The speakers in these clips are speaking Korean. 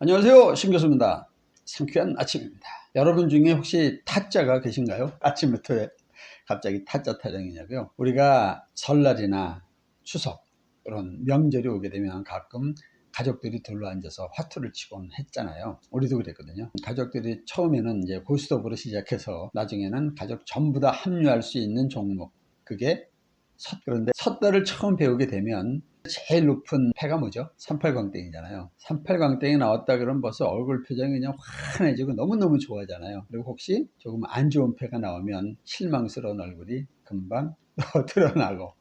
안녕하세요, 신 교수입니다. 상쾌한 아침입니다. 여러분 중에 혹시 타짜가 계신가요? 아침부터 왜 갑자기 타짜 타령이냐고요? 우리가 설날이나 추석 그런 명절이 오게 되면 가끔 가족들이 둘러앉아서 화투를 치곤 했잖아요. 우리도 그랬거든요. 가족들이 처음에는 이제 고스톱으로 시작해서 나중에는 가족 전부 다 합류할 수 있는 종목, 그게 그런데 섰다를 처음 배우게 되면 제일 높은 패가 뭐죠? 38광땡이잖아요. 38광땡이 나왔다 그러면 벌써 얼굴 표정이 그냥 환해지고 너무너무 좋아하잖아요. 그리고 혹시 조금 안 좋은 패가 나오면 실망스러운 얼굴이 금방 드러나고,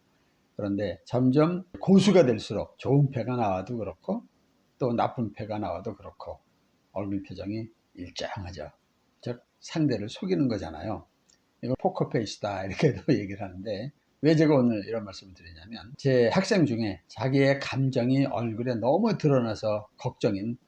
그런데 점점 고수가 될수록 좋은 패가 나와도 그렇고 또 나쁜 패가 나와도 그렇고 얼굴 표정이 일정하죠. 즉 상대를 속이는 거잖아요. 이거 포커페이스다 이렇게도 얘기를 하는데, 왜 제가 오늘 이런 말씀을 드리냐면, 제 학생 중에 자기의 감정이 얼굴에 너무 드러나서 걱정인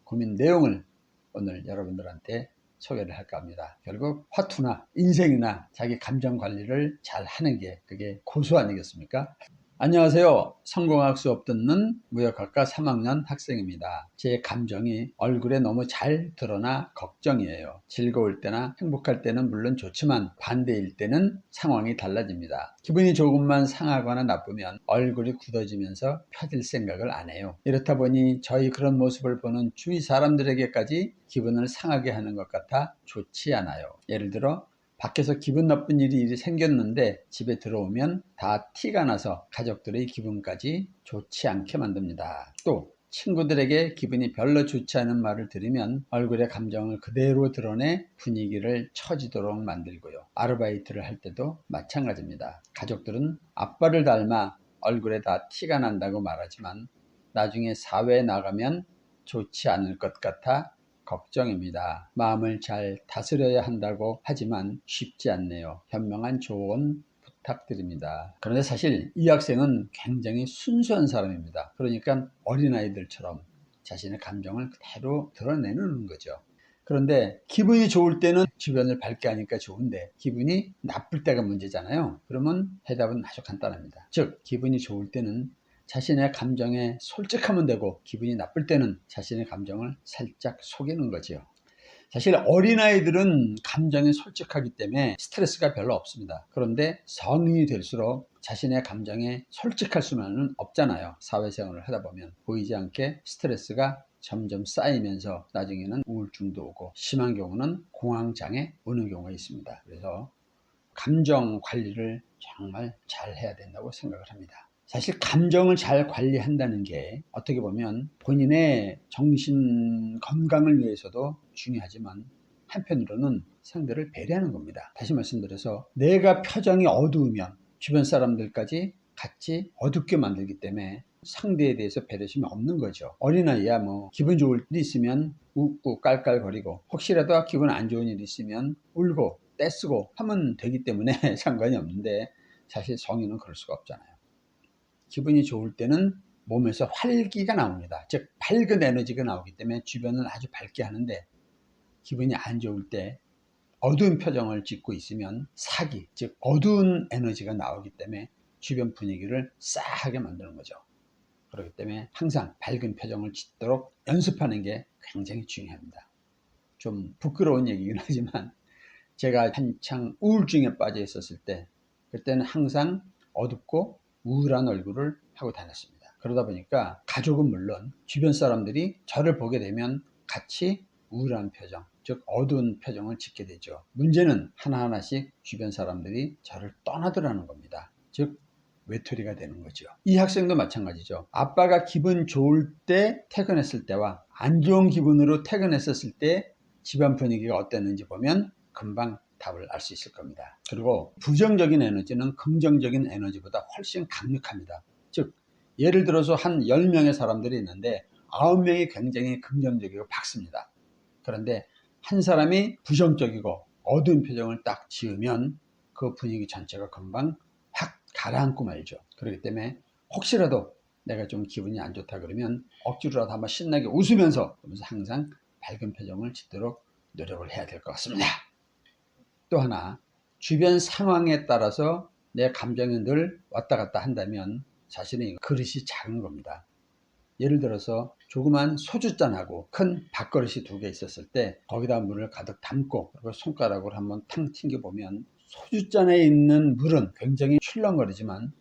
고민 내용을 오늘 여러분들한테 소개를 할까 합니다. 결국 화투나 인생이나 자기 감정 관리를 잘 하는 게 그게 고수 아니겠습니까? 안녕하세요. 성공학 수업 듣는 무역학과 3학년 학생입니다. 제 감정이 얼굴에 너무 잘 드러나 걱정이에요. 즐거울 때나 행복할 때는 물론 좋지만 반대일 때는 상황이 달라집니다. 기분이 조금만 상하거나 나쁘면 얼굴이 굳어지면서 펴질 생각을 안 해요. 이렇다 보니 저희 그런 모습을 보는 주위 사람들에게까지 기분을 상하게 하는 것 같아 좋지 않아요. 예를 들어 밖에서 기분 나쁜 일이 생겼는데 집에 들어오면 다 티가 나서 가족들의 기분까지 좋지 않게 만듭니다. 또 친구들에게 기분이 별로 좋지 않은 말을 들으면 얼굴의 감정을 그대로 드러내 분위기를 처지도록 만들고요. 아르바이트를 할 때도 마찬가지입니다. 가족들은 아빠를 닮아 얼굴에 다 티가 난다고 말하지만 나중에 사회에 나가면 좋지 않을 것 같아 걱정입니다. 마음을 잘 다스려야 한다고 하지만 쉽지 않네요. 현명한 조언 부탁드립니다. 그런데 사실 이 학생은 굉장히 순수한 사람입니다. 그러니까 어린아이들처럼 자신의 감정을 그대로 드러내는 거죠. 그런데 기분이 좋을 때는 주변을 밝게 하니까 좋은데 기분이 나쁠 때가 문제잖아요. 그러면 해답은 아주 간단합니다. 즉 기분이 좋을 때는 자신의 감정에 솔직하면 되고, 기분이 나쁠 때는 자신의 감정을 살짝 속이는 거죠. 사실 어린아이들은 감정이 솔직하기 때문에 스트레스가 별로 없습니다. 그런데 성인이 될수록 자신의 감정에 솔직할 수는 없잖아요. 사회생활을 하다 보면 보이지 않게 스트레스가 점점 쌓이면서 나중에는 우울증도 오고 심한 경우는 공황장애 오는 경우가 있습니다. 그래서 감정 관리를 정말 잘 해야 된다고 생각을 합니다. 사실 감정을 잘 관리한다는 게 어떻게 보면 본인의 정신 건강을 위해서도 중요하지만 한편으로는 상대를 배려하는 겁니다. 다시 말씀드려서 내가 표정이 어두우면 주변 사람들까지 같이 어둡게 만들기 때문에 상대에 대해서 배려심이 없는 거죠. 어린아이야 뭐 기분 좋을 일 있으면 웃고 깔깔거리고, 혹시라도 기분 안 좋은 일 있으면 울고 떼쓰고 하면 되기 때문에 상관이 없는데, 사실 성인은 그럴 수가 없잖아요. 기분이 좋을 때는 몸에서 활기가 나옵니다. 즉 밝은 에너지가 나오기 때문에 주변을 아주 밝게 하는데, 기분이 안 좋을 때 어두운 표정을 짓고 있으면 사기, 즉 어두운 에너지가 나오기 때문에 주변 분위기를 싸하게 만드는 거죠. 그렇기 때문에 항상 밝은 표정을 짓도록 연습하는 게 굉장히 중요합니다. 좀 부끄러운 얘기긴 하지만 제가 한창 우울증에 빠져 있었을 때, 그때는 항상 어둡고 우울한 얼굴을 하고 다녔습니다. 그러다 보니까 가족은 물론 주변 사람들이 저를 보게 되면 같이 우울한 표정, 즉 어두운 표정을 짓게 되죠. 문제는 하나하나씩 주변 사람들이 저를 떠나더라는 겁니다. 즉 외톨이가 되는 거죠. 이 학생도 마찬가지죠. 아빠가 기분 좋을 때 퇴근했을 때와 안 좋은 기분으로 퇴근했었을 때 집안 분위기가 어땠는지 보면 금방 답을 알 수 있을 겁니다. 그리고 부정적인 에너지는 긍정적인 에너지보다 훨씬 강력합니다. 즉 예를 들어서 한 10명의 사람들이 있는데 9명이 굉장히 긍정적이고 밝습니다. 그런데 한 사람이 부정적이고 어두운 표정을 딱 지으면 그 분위기 전체가 금방 확 가라앉고 말죠. 그렇기 때문에 혹시라도 내가 좀 기분이 안 좋다 그러면 억지로라도 한번 신나게 웃으면서 항상 밝은 표정을 짓도록 노력을 해야 될 것 같습니다. 또 하나, 주변 상황에 따라서 내 감정이 늘 왔다 갔다 한다면 자신의 그릇이 작은 겁니다. 예를 들어서 조그만 소주잔하고 큰 밥그릇이 2개 있었을 때 거기다 물을 가득 담고 그리고 손가락으로 한번 탕 튕겨보면 소주잔에 있는 물은 굉장히 출렁거리지만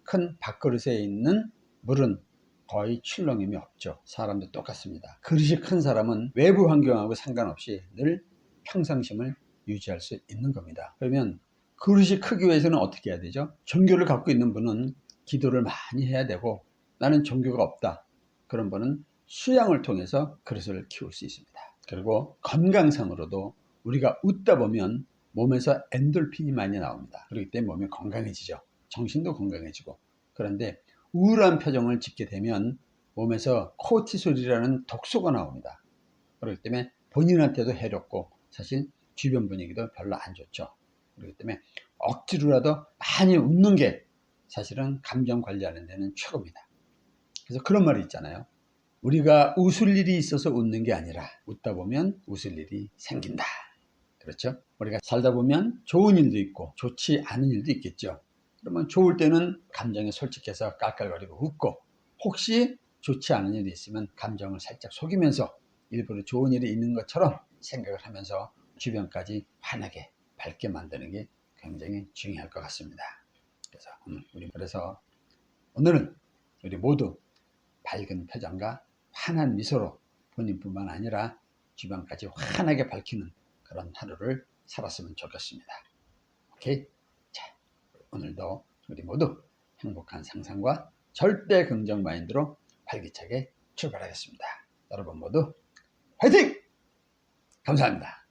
큰 밥그릇에 있는 물은 거의 출렁임이 없죠. 사람도 똑같습니다. 그릇이 큰 사람은 외부 환경하고 상관없이 늘 평상심을 유지할 수 있는 겁니다. 그러면 그릇이 크기 위해서는 어떻게 해야 되죠? 종교를 갖고 있는 분은 기도를 많이 해야 되고, 나는 종교가 없다, 그런 분은 수양을 통해서 그릇을 키울 수 있습니다. 그리고 건강상으로도 우리가 웃다 보면 몸에서 엔돌핀이 많이 나옵니다. 그렇기 때문에 몸이 건강해지죠. 정신도 건강해지고. 그런데 우울한 표정을 짓게 되면 몸에서 코티솔이라는 독소가 나옵니다. 그렇기 때문에 본인한테도 해롭고 사실 주변 분위기도 별로 안 좋죠. 그렇기 때문에 억지로라도 많이 웃는 게 사실은 감정 관리하는 데는 최고입니다. 그래서 그런 말이 있잖아요. 우리가 웃을 일이 있어서 웃는 게 아니라 웃다 보면 웃을 일이 생긴다. 그렇죠? 우리가 살다 보면 좋은 일도 있고 좋지 않은 일도 있겠죠. 그러면 좋을 때는 감정에 솔직해서 깔깔거리고 웃고, 혹시 좋지 않은 일이 있으면 감정을 살짝 속이면서 일부러 좋은 일이 있는 것처럼 생각을 하면서 주변까지 환하게 밝게 만드는 게 굉장히 중요할 것 같습니다. 그래서 오늘은 우리 모두 밝은 표정과 환한 미소로 본인뿐만 아니라 주변까지 환하게 밝히는 그런 하루를 살았으면 좋겠습니다. 오케이? 자, 오늘도 우리 모두 행복한 상상과 절대 긍정 마인드로 활기차게 출발하겠습니다. 여러분 모두 화이팅! 감사합니다.